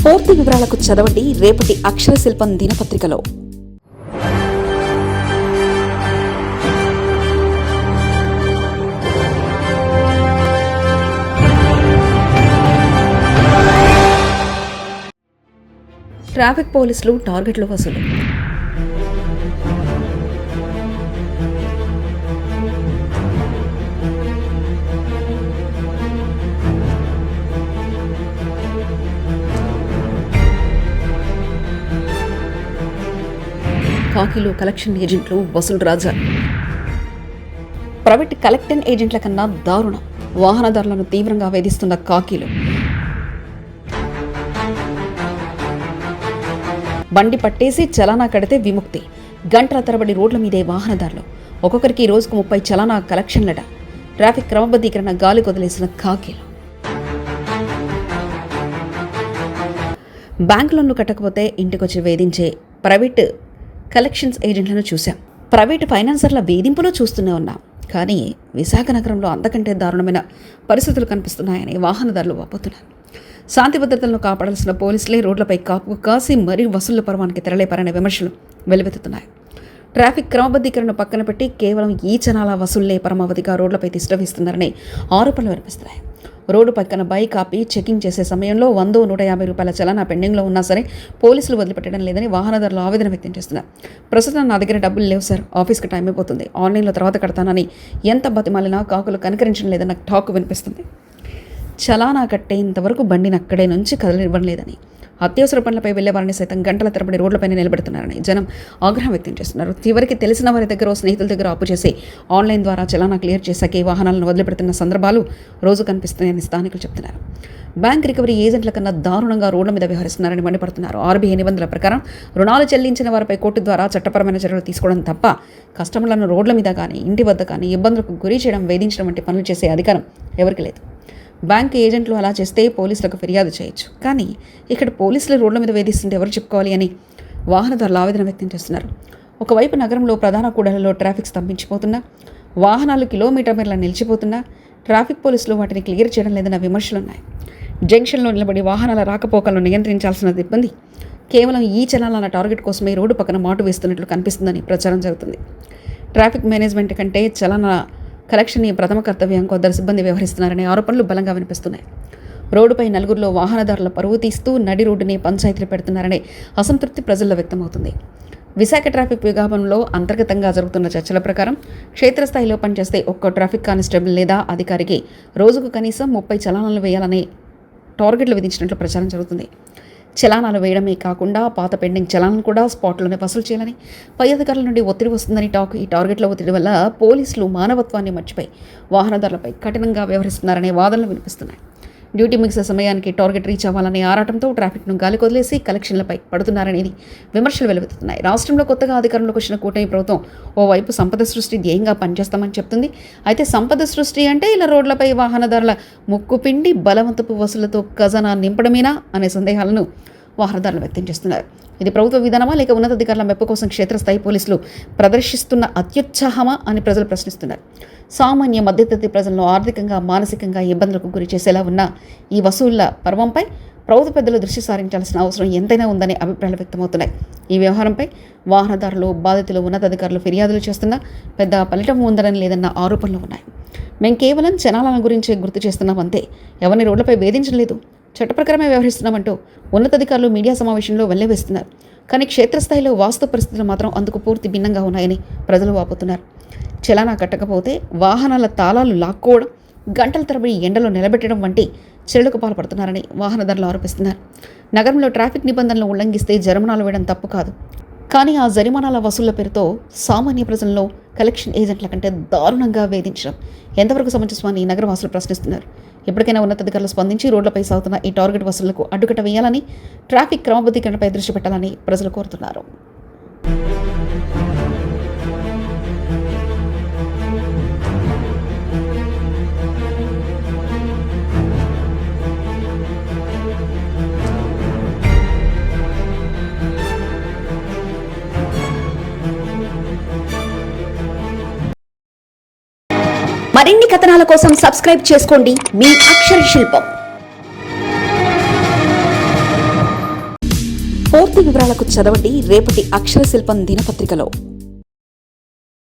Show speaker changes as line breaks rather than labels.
పూర్తి వివరాలకు చదవండి రేపటి అక్షర శిల్పం దినపత్రికలో. ట్రాఫిక్ పోలీసులు టార్గెట్లు వసూలు. కాకిలో కలెక్షన్ ఏజెంట్లు వసూలు రాజా. ప్రైవేట్ కలెక్షన్ ఏజెంట్ల కన్నా దారుణం. వాహనదారులను తీవ్రంగా వేధిస్తున్న కాకీలు. బండి పట్టేసి చలానా కడితే విముక్తి. గంటల తరబడి రోడ్ల మీదే వాహనదారులు. ఒక్కొక్కరికి రోజుకు 30 చలానా కలెక్షన్లట. ట్రాఫిక్ క్రమబద్ధీకరణ గాలి కొదిలేసిన కాకీలు. బ్యాంకు లోన్లు కట్టకపోతే ఇంటికొచ్చి వేధించే ప్రైవేట్ కలెక్షన్స్ ఏజెంట్లను చూశాం. ప్రైవేటు ఫైనాన్సర్ల వేధింపులు చూస్తూనే ఉన్నాం. కానీ విశాఖ నగరంలో అంతకంటే దారుణమైన పరిస్థితులు కనిపిస్తున్నాయని వాహనదారులు వాపోతున్నారు. శాంతి భద్రతలను కాపాడాల్సిన పోలీసులే రోడ్లపై కాపు కాసి మరీ వసూళ్ల పర్వానికి తెరలేపారనే విమర్శలు వెలువెత్తుతున్నాయి. ట్రాఫిక్ క్రమబద్ధీకరణను పక్కన పెట్టి కేవలం ఈ చనాల వసూళ్లే పరమావధిగా రోడ్లపై తిష్టవేస్తున్నారని ఆరోపణలు వినిపిస్తున్నాయి. రోడ్డు పక్కన బైక్ ఆపి చెకింగ్ చేసే సమయంలో 100-150 రూపాయల చలానా పెండింగ్లో ఉన్నా సరే పోలీసులు వదిలిపెట్టడం లేదని వాహనదారులు ఆవేదన వ్యక్తం చేస్తున్నారు. ప్రస్తుతం నా దగ్గర డబ్బులు లేవు సార్, ఆఫీస్కి టైం అయిపోతుంది, ఆన్లైన్లో తర్వాత కడతానని ఎంత బతిమాలినా కాకులు కనికరించడం లేదన్న టాక్ వినిపిస్తుంది. చలానా కట్టేంతవరకు బండిని అక్కడే నుంచి కదలివ్వడం లేదని, అత్యవసర పనులపై వెళ్లే వారిని సైతం గంటల తరబడి రోడ్లపైన నిలబెడుతున్నారని జనం ఆగ్రహం వ్యక్తం చేస్తున్నారు. చివరికి తెలిసిన వారి దగ్గర స్నేహితుల దగ్గర అప్పు చేసి ఆన్లైన్ ద్వారా చలానా క్లియర్ చేశాకే వాహనాలను వదిలిపెడుతున్న సందర్భాలు రోజు కనిపిస్తున్నాయని స్థానికులు చెబుతున్నారు. బ్యాంక్ రికవరీ ఏజెంట్ల కన్నా దారుణంగా రోడ్ల మీద వ్యవహరిస్తున్నారని మండిపడుతున్నారు. ఆర్బీఐ నిబంధనల ప్రకారం రుణాలు చెల్లించిన వారిపై కోర్టు ద్వారా చట్టపరమైన చర్యలు తీసుకోవడం తప్ప కస్టమర్లను రోడ్ల మీద కానీ ఇంటి వద్ద కానీ ఇబ్బందులకు గురి చేయడం, వేధించడం వంటి పనులు చేసే అధికారం ఎవరికి లేదు. బ్యాంక్ ఏజెంట్లు అలా చేస్తే పోలీసులకు ఫిర్యాదు చేయొచ్చు. కానీ ఇక్కడ పోలీసులు రోడ్ల మీద వేధిస్తుంటే ఎవరు చెప్పుకోవాలి అని వాహనదారులు ఆవేదన వ్యక్తం చేస్తున్నారు. ఒకవైపు నగరంలో ప్రధాన కూడళ్లలో ట్రాఫిక్ స్తంభించిపోతున్నా, వాహనాలు కిలోమీటర్ మేరలా నిలిచిపోతున్నా ట్రాఫిక్ పోలీసులు వాటిని క్లియర్ చేయడం లేదన్న విమర్శలున్నాయి. జంక్షన్లో నిలబడి వాహనాల రాకపోకలను నియంత్రించాల్సిన సిబ్బంది కేవలం ఈ చలానాల టార్గెట్ కోసమే రోడ్డు పక్కన మాటు వేస్తున్నట్లు కనిపిస్తుందని ప్రచారం జరుగుతుంది. ట్రాఫిక్ మేనేజ్మెంట్ కంటే చలానా కలెక్షన్ ప్రథమ కర్తవ్యం కొందరు సిబ్బంది వ్యవహరిస్తున్నారనే ఆరోపణలు బలంగా వినిపిస్తున్నాయి. రోడ్డుపై నలుగురిలో వాహనదారుల పరువు తీస్తూ నడి రోడ్డుని పంచాయతీలు పెడుతున్నారనే అసంతృప్తి ప్రజల్లో వ్యక్తమవుతుంది. విశాఖ ట్రాఫిక్ విభాగంలో అంతర్గతంగా జరుగుతున్న చర్చల ప్రకారం క్షేత్రస్థాయిలో పనిచేస్తే ఒక్కో ట్రాఫిక్ కానిస్టేబుల్ లేదా అధికారికి రోజుకు కనీసం 30 చలానాలు వేయాలనే టార్గెట్లు విధించినట్లు ప్రచారం జరుగుతుంది. చలానాలు వేయడమే కాకుండా పాత పెండింగ్ చలానాలు కూడా స్పాట్లోనే వసూలు చేయాలని పై అధికారుల నుండి ఒత్తిడి వస్తుందని టాక్. ఈ టార్గెట్ల ఒత్తిడి వల్ల పోలీసులు మానవత్వాన్ని మర్చిపోయి వాహనదారులపై కఠినంగా వ్యవహరిస్తున్నారనే వాదనలు వినిపిస్తున్నాయి. డ్యూటీ ముగిసే సమయానికి టార్గెట్ రీచ్ అవ్వాలనే ఆరాటంతో ట్రాఫిక్ను గాలి కొదిలేసి కలెక్షన్లపై పడుతున్నారనేది విమర్శలు వెలువెత్తుతున్నాయి. రాష్ట్రంలో కొత్తగా అధికారంలోకి వచ్చిన కూటమి ప్రభుత్వం ఓవైపు సంపద సృష్టి ధ్యేయంగా పనిచేస్తామని చెప్తుంది. అయితే సంపద సృష్టి అంటే ఇలా రోడ్లపై వాహనదారుల ముక్కుపిండి బలవంతపు వసూళ్లతో ఖజానా నింపడమేనా అనే సందేహాలను వాహనదారులు వ్యక్తం చేస్తున్నారు. ఇది ప్రభుత్వ విధానమా లేక ఉన్నతాధికారుల మెప్పు కోసం క్షేత్రస్థాయి పోలీసులు ప్రదర్శిస్తున్న అత్యుత్సాహమా అని ప్రజలు ప్రశ్నిస్తున్నారు. సామాన్య మధ్యతరగతి ప్రజలను ఆర్థికంగా మానసికంగా ఇబ్బందులకు గురి చేసేలా ఉన్న ఈ వసూళ్ల పర్వంపై ప్రభుత్వ పెద్దలు దృష్టి సారించాల్సిన అవసరం ఎంతైనా ఉందనే అభిప్రాయాలు వ్యక్తమవుతున్నాయి. ఈ వ్యవహారంపై వాహనదారులు, బాధితులు, ఉన్నతాధికారులు ఫిర్యాదులు చేస్తున్నా పెద్ద ఫలితం ఉందరని లేదన్న ఆరోపణలు ఉన్నాయి. మేము కేవలం చలానాల గురించి గుర్తు చేస్తున్నాం అంతే, ఎవరిని రోడ్లపై వేధించడం లేదు, చట్ట ప్రకారమే వ్యవహరిస్తున్నామంటూ ఉన్నతాధికారులు మీడియా సమావేశంలో వెల్లవేస్తున్నారు. కానీ క్షేత్రస్థాయిలో వాస్తవ పరిస్థితులు మాత్రం అందుకు పూర్తి భిన్నంగా ఉన్నాయని ప్రజలు వాపోతున్నారు. చలానా కట్టకపోతే వాహనాల తాళాలు లాక్కోవడం, గంటల తరబడి ఎండలో నిలబెట్టడం వంటి చర్యలకు పాల్పడుతున్నారని వాహనదారులు ఆరోపిస్తున్నారు. నగరంలో ట్రాఫిక్ నిబంధనలు ఉల్లంఘిస్తే జరిమానాలు వేయడం తప్పు కాదు. కానీ ఆ జరిమానాల వసూళ్ల పేరుతో సామాన్య ప్రజల్లో కలెక్షన్ ఏజెంట్ల కంటే దారుణంగా వేధించడం ఎంతవరకు సమంజసమని నగరవాసులు ప్రశ్నిస్తున్నారు. ఇప్పటికైనా ఉన్నతాధికారులు స్పందించి రోడ్లపై సాగుతున్న ఈ టార్గెట్ వసూళ్లకు అడ్డుకట్ట వేయాలని, ట్రాఫిక్ క్రమబద్ధీకరణపై దృష్టి పెట్టాలని ప్రజలు కోరుతున్నారు. మరిన్ని కథనాల కోసం సబ్స్క్రైబ్ చేసుకోండి మీ అక్షర శిల్పం. వివరాలకు చదవండి రేపటి అక్షర శిల్పం దినపత్రికలో.